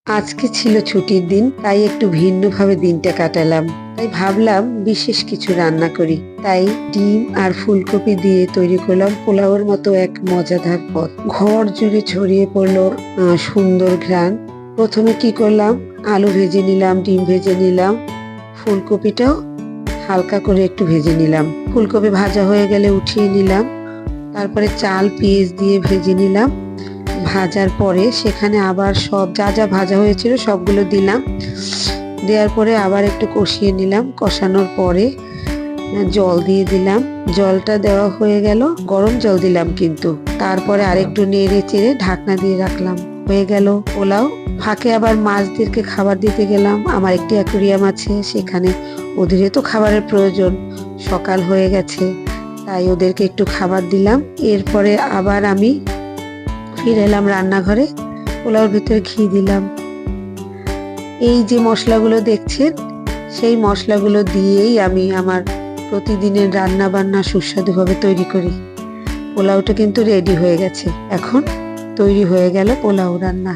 আজকে ছিল ছুটির দিন, তাই একটু ভিন্নভাবে দিনটা কাটালাম। তাই ভাবলাম বিশেষ কিছু রান্না করি। তাই ডিম আর ফুলকপি দিয়ে তৈরি করলাম পোলাওয়ের মতো এক মজাদার পদ। ঘর জুড়ে ছড়িয়ে পড়লো সুন্দর ঘ্রাণ। প্রথমে কি করলাম, আলু ভেজে নিলাম, ডিম ভেজে নিলাম, ফুলকপিটাও হালকা করে একটু ভেজে নিলাম। ফুলকপি ভাজা হয়ে গেলে উঠিয়ে নিলাম। তারপরে চাল পেঁয়াজ দিয়ে ভেজে নিলাম। ভাজার পরে সেখানে আবার সব যা যা ভাজা হয়েছিল সবগুলো দিলাম। দেওয়ার পরে আবার একটু কষিয়ে নিলাম। কষানোর পরে জল দিয়ে দিলাম। জলটা দেওয়া হয়ে গেল, গরম জল দিলাম কিন্তু। তারপরে আরেকটু নেড়ে চেড়ে ঢাকনা দিয়ে রাখলাম। হয়ে গেল পোলাও। ফাঁকে আবার মাছদেরকে খাবার দিতে গেলাম। আমার একটি অ্যাকুরিয়াম আছে, সেখানে ওদেরও তো খাবারের প্রয়োজন। সকাল হয়ে গেছে, তাই ওদেরকে একটু খাবার দিলাম। এরপরে আবার আমি ফিরে এলাম রান্নাঘরে। পোলাওর ভিতরে ঘি দিলাম। এই যে মশলাগুলো দেখছেন, সেই মশলাগুলো দিয়েই আমি আমার প্রতিদিনের রান্না বান্না সুস্বাদুভাবে তৈরি করি। পোলাওটা কিন্তু রেডি হয়ে গেছে। এখন তৈরি হয়ে গেল পোলাও রান্না।